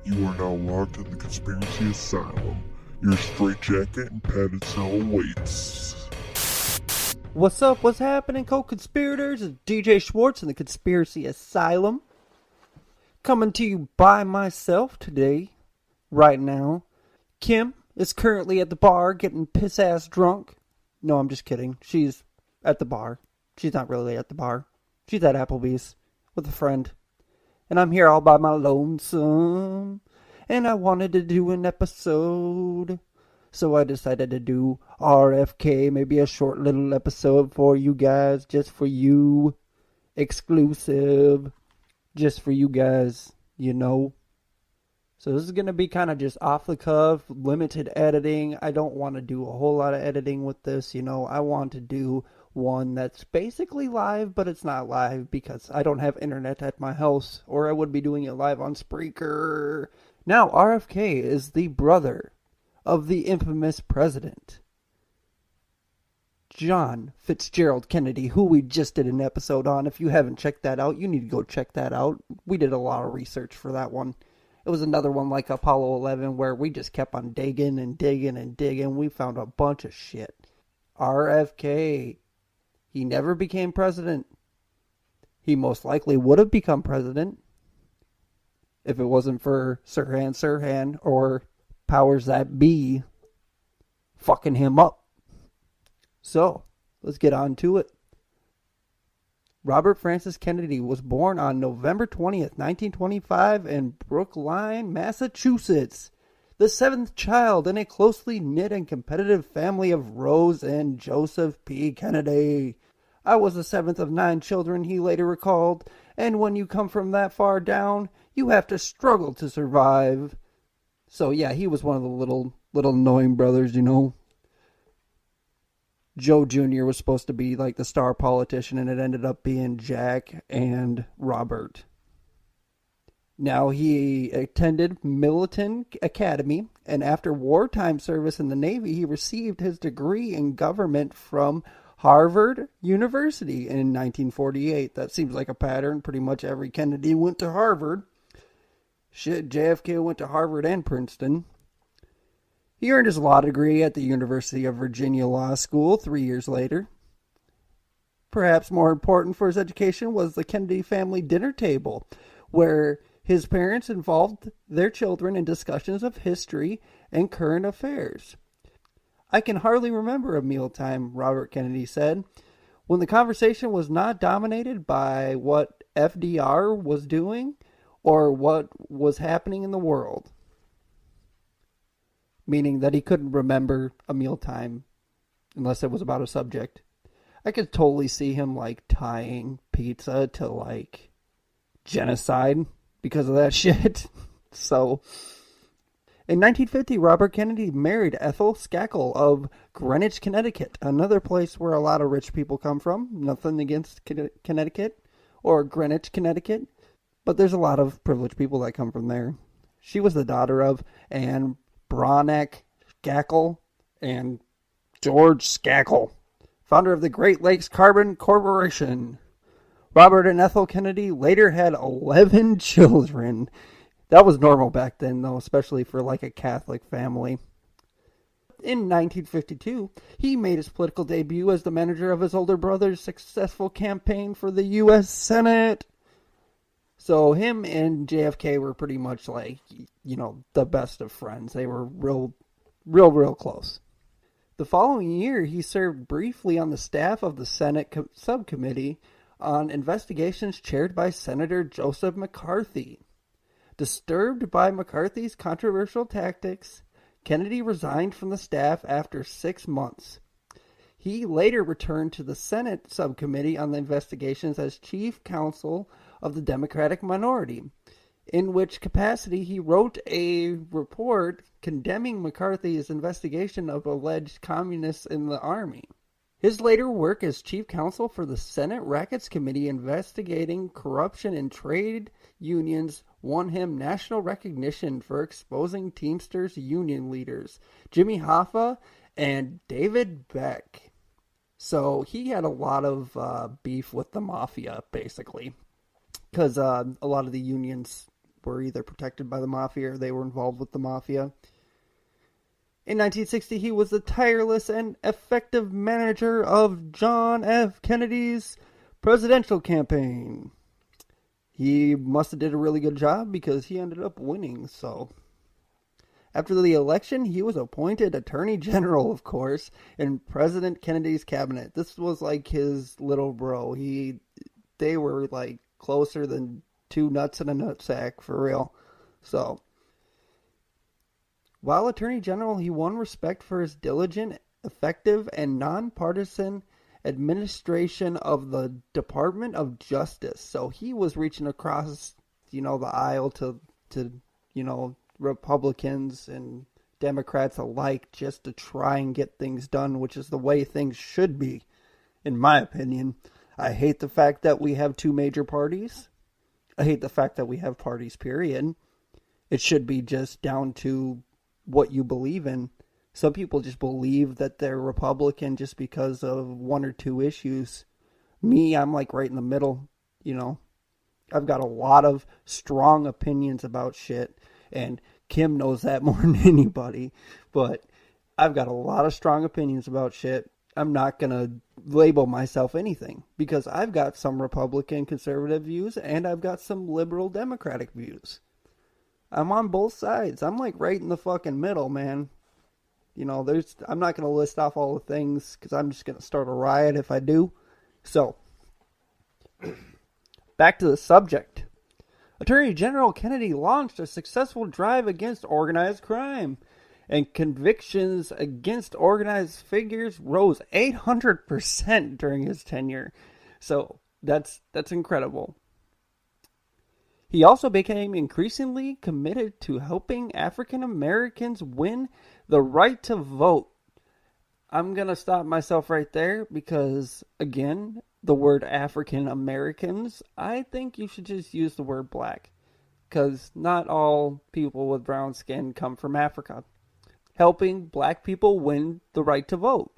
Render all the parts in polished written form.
You are now locked in the Conspiracy Asylum. Your straitjacket and padded cell awaits. What's up? What's happening, co-conspirators? It's DJ Schwartz in the Conspiracy Asylum. Coming to you by myself today, right now. Kim is currently at the bar getting piss-ass drunk. No, I'm just kidding. She's at the bar. She's not really at the bar. She's at Applebee's with a friend. And I'm here all by my lonesome. And I wanted to do an episode. So I decided to do RFK, maybe a short little episode for you guys, just for you. Exclusive. Just for you guys, you know. So this is going to be kind of just off the cuff, limited editing. I don't want to do a whole lot of editing with this, you know. I want to do one that's basically live, but it's not live because I don't have internet at my house, or I would be doing it live on Spreaker. Now, RFK is the brother of the infamous president, John Fitzgerald Kennedy, who we just did an episode on. If you haven't checked that out, you need to go check that out. We did a lot of research for that one. It was another one like Apollo 11 where we just kept on digging and digging and digging. We found a bunch of shit. RFK, he never became president. He most likely would have become president if it wasn't for Sirhan or powers that be fucking him up. So, let's get on to it. Robert Francis Kennedy was born on November 20th, 1925 in Brookline, Massachusetts, the seventh child in a closely knit and competitive family of Rose and Joseph P. Kennedy. I was the seventh of 9 children, he later recalled, and when you come from that far down, you have to struggle to survive. So yeah, he was one of the little annoying brothers, you know. Joe Jr. was supposed to be like the star politician, and it ended up being Jack and Robert. Now, he attended Milton Academy, and after wartime service in the Navy, he received his degree in government from Harvard University in 1948. That seems like a pattern. Pretty much every Kennedy went to Harvard. Shit, JFK went to Harvard and Princeton. He earned his law degree at the University of Virginia Law School 3 years later. Perhaps more important for his education was the Kennedy family dinner table, where his parents involved their children in discussions of history and current affairs. I can hardly remember a mealtime, Robert Kennedy said, when the conversation was not dominated by what FDR was doing or what was happening in the world. Meaning that he couldn't remember a mealtime unless it was about a subject. I could totally see him like tying pizza to like genocide because of that shit. So, in 1950, Robert Kennedy married Ethel Skakel of Greenwich, Connecticut, another place where a lot of rich people come from. Nothing against Connecticut or Greenwich, Connecticut, but there's a lot of privileged people that come from there. She was the daughter of Anne Bronek Skakel and George Skakel, founder of the Great Lakes Carbon Corporation. Robert and Ethel Kennedy later had 11 children. That was normal back then, though, especially for like a Catholic family. In 1952, he made his political debut as the manager of his older brother's successful campaign for the U.S. Senate. So him and JFK were pretty much like, you know, the best of friends. They were real close. The following year, he served briefly on the staff of the Senate subcommittee on investigations chaired by Senator Joseph McCarthy. Disturbed by McCarthy's controversial tactics, Kennedy resigned from the staff after 6 months. He later returned to the Senate subcommittee on the investigations as chief counsel of the Democratic minority, in which capacity he wrote a report condemning McCarthy's investigation of alleged communists in the army. His later work as chief counsel for the Senate Rackets Committee investigating corruption in trade unions won him national recognition for exposing Teamsters union leaders Jimmy Hoffa and David Beck. So he had a lot of beef with the mafia, basically, because a lot of the unions were either protected by the mafia or they were involved with the mafia. In 1960, he was the tireless and effective manager of John F. Kennedy's presidential campaign. He must have did a really good job because he ended up winning, so... After the election, he was appointed Attorney General, of course, in President Kennedy's cabinet. This was like his little bro. They were like closer than two nuts in a nutsack, for real. So, while Attorney General, he won respect for his diligent, effective, and nonpartisan administration of the Department of Justice. So he was reaching across, the aisle to Republicans and Democrats alike just to try and get things done, which is the way things should be, in my opinion. I hate the fact that we have two major parties. I hate the fact that we have parties, period. It should be just down to what you believe in. Some people just believe that they're Republican just because of one or two issues. Me, I'm like right in the middle, I've got a lot of strong opinions about shit. And Kim knows that more than anybody. But I've got a lot of strong opinions about shit. I'm not going to label myself anything. Because I've got some Republican conservative views. And I've got some liberal Democratic views. I'm on both sides. I'm like right in the fucking middle, man. I'm not going to list off all the things. Because I'm just going to start a riot if I do. So, back to the subject. Attorney General Kennedy launched a successful drive against organized crime, and convictions against organized figures rose 800% during his tenure. So that's incredible. He also became increasingly committed to helping African Americans win the right to vote. I'm going to stop myself right there because, again, the word African Americans, I think you should just use the word black. Because not all people with brown skin come from Africa. Helping black people win the right to vote.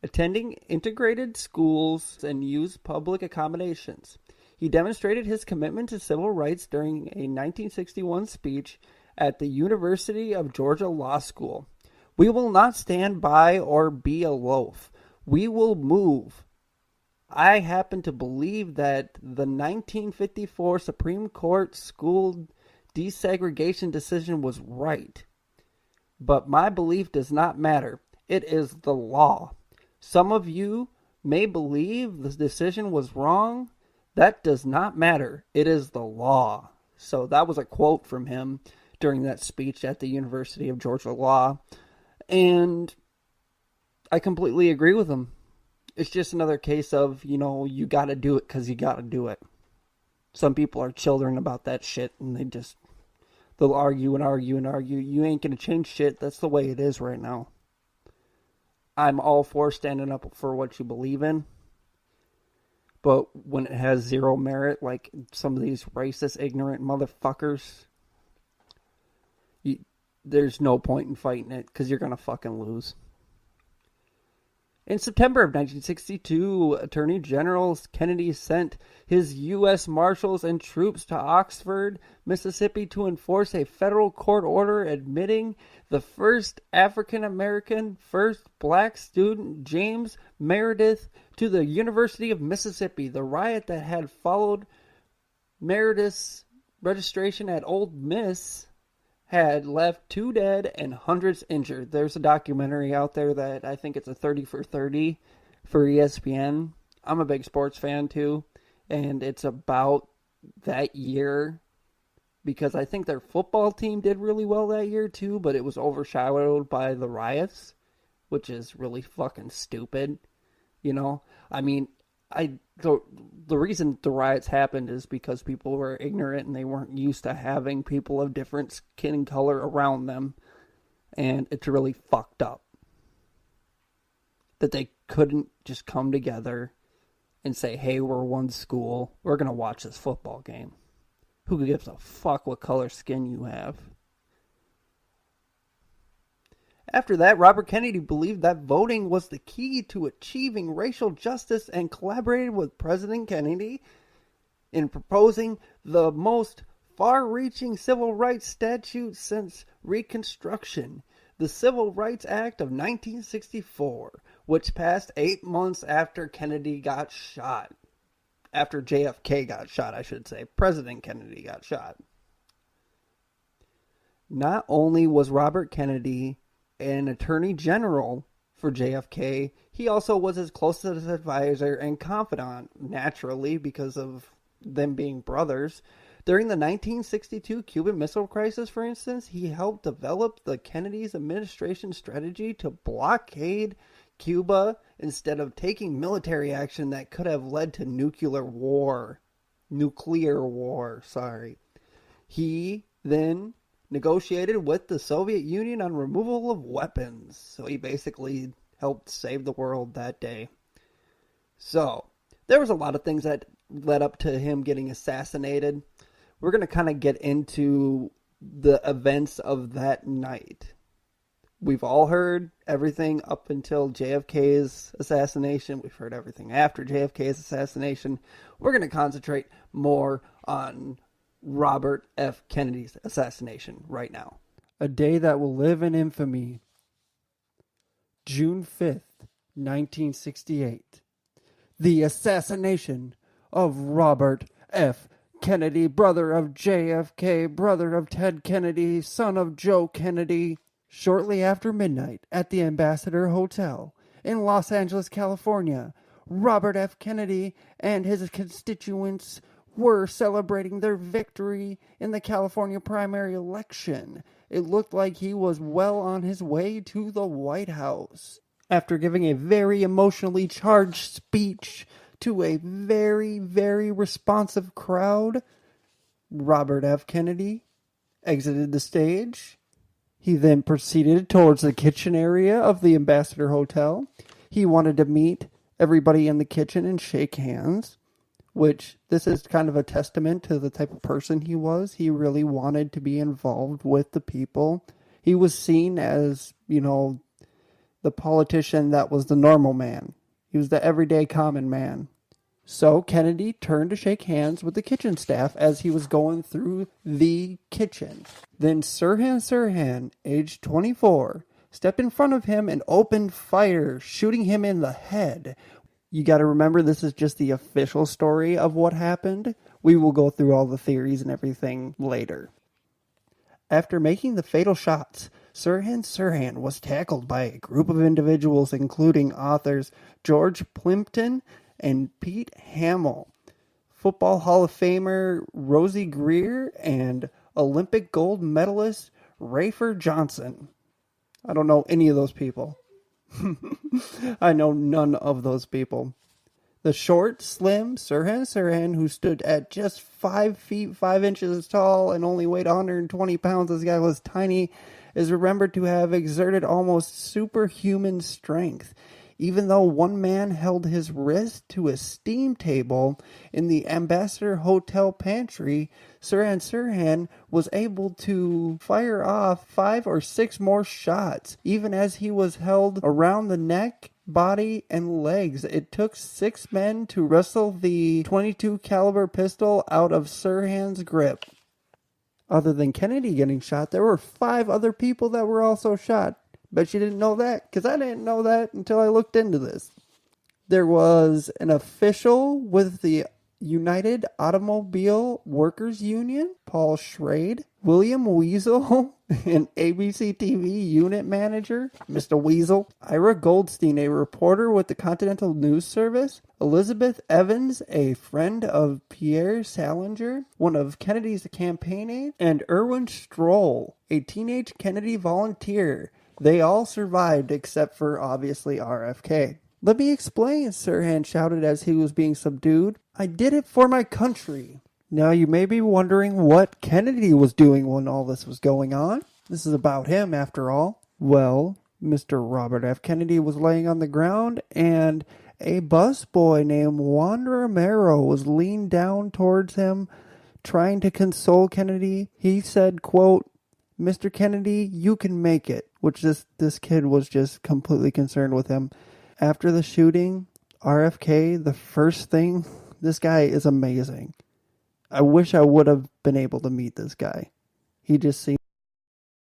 Attending integrated schools and use public accommodations. He demonstrated his commitment to civil rights during a 1961 speech at the University of Georgia Law School. We will not stand by or be a loaf. We will move. I happen to believe that the 1954 Supreme Court school desegregation decision was right. But my belief does not matter. It is the law. Some of you may believe the decision was wrong. That does not matter. It is the law. So that was a quote from him during that speech at the University of Georgia Law. And I completely agree with him. It's just another case of, you got to do it because you got to do it. Some people are children about that shit, and they'll argue and argue and argue. You ain't going to change shit. That's the way it is right now. I'm all for standing up for what you believe in. But when it has zero merit, like some of these racist, ignorant motherfuckers, there's no point in fighting it because you're going to fucking lose. In September of 1962, Attorney General Kennedy sent his U.S. Marshals and troops to Oxford, Mississippi to enforce a federal court order admitting the first African-American, first black student, James Meredith, to the University of Mississippi. The riot that had followed Meredith's registration at Ole Miss had left 2 dead and hundreds injured. There's a documentary out there that I think it's a 30 for 30 for ESPN. I'm a big sports fan too, and it's about that year because I think their football team did really well that year too, but it was overshadowed by the riots, which is really fucking stupid. The reason the riots happened is because people were ignorant and they weren't used to having people of different skin color around them. And it's really fucked up that they couldn't just come together and say, hey, we're one school. We're going to watch this football game. Who gives a fuck what color skin you have? After that, Robert Kennedy believed that voting was the key to achieving racial justice and collaborated with President Kennedy in proposing the most far-reaching civil rights statute since Reconstruction, the Civil Rights Act of 1964, which passed 8 months after Kennedy got shot. After JFK got shot, I should say. President Kennedy got shot. Not only was Robert Kennedy an attorney general for JFK, he also was his closest advisor and confidant, naturally, because of them being brothers. During the 1962 Cuban Missile Crisis, for instance, he helped develop the Kennedy's administration strategy to blockade Cuba instead of taking military action that could have led to nuclear war. He then negotiated with the Soviet Union on removal of weapons. So he basically helped save the world that day. So there was a lot of things that led up to him getting assassinated. We're going to kind of get into the events of that night. We've all heard everything up until JFK's assassination. We've heard everything after JFK's assassination. We're going to concentrate more on Robert F. Kennedy's assassination right now. A day that will live in infamy. June 5th, 1968. The assassination of Robert F. Kennedy, brother of JFK, brother of Ted Kennedy, son of Joe Kennedy. Shortly after midnight at the Ambassador Hotel in Los Angeles, California, Robert F. Kennedy and his constituents were celebrating their victory in the California primary election. It looked like he was well on his way to the White House. After giving a very emotionally charged speech to a very, very responsive crowd, Robert F. Kennedy exited the stage. He then proceeded towards the kitchen area of the Ambassador Hotel. He wanted to meet everybody in the kitchen and shake hands, which this is kind of a testament to the type of person he was. He really wanted to be involved with the people. He was seen as, the politician that was the normal man. He was the everyday common man. So Kennedy turned to shake hands with the kitchen staff as he was going through the kitchen. Then Sirhan, aged 24, stepped in front of him and opened fire, shooting him in the head. You got to remember, this is just the official story of what happened. We will go through all the theories and everything later. After making the fatal shots, Sirhan was tackled by a group of individuals, including authors George Plimpton and Pete Hamill, Football Hall of Famer Rosie Greer, and Olympic gold medalist Rafer Johnson. I don't know any of those people. I know none of those people. The short, slim Sirhan, who stood at just 5 feet 5 inches tall and only weighed 120 pounds, this guy was tiny, is remembered to have exerted almost superhuman strength. Even though one man held his wrist to a steam table in the Ambassador Hotel pantry, Sirhan was able to fire off 5 or 6 more shots, even as he was held around the neck, body, and legs. It took 6 men to wrestle the .22 caliber pistol out of Sirhan's grip. Other than Kennedy getting shot, there were 5 other people that were also shot. Bet you didn't know that, because I didn't know that until I looked into this. There was an official with the United Automobile Workers Union, Paul Schrade, William Weasel, an ABC TV unit manager, Mr. Weasel, Ira Goldstein, a reporter with the Continental News Service, Elizabeth Evans, a friend of Pierre Salinger, one of Kennedy's campaign aides, and Erwin Stroll, a teenage Kennedy volunteer. They all survived except for, obviously, RFK. "Let me explain," Sirhan shouted as he was being subdued. "I did it for my country." Now you may be wondering what Kennedy was doing when all this was going on. This is about him, after all. Well, Mr. Robert F. Kennedy was laying on the ground, and a busboy named Juan Romero was leaned down towards him, trying to console Kennedy. He said, quote, "Mr. Kennedy, you can make it," which this kid was just completely concerned with him. After the shooting, RFK, the first thing, this guy is amazing. I wish I would have been able to meet this guy. He just seemed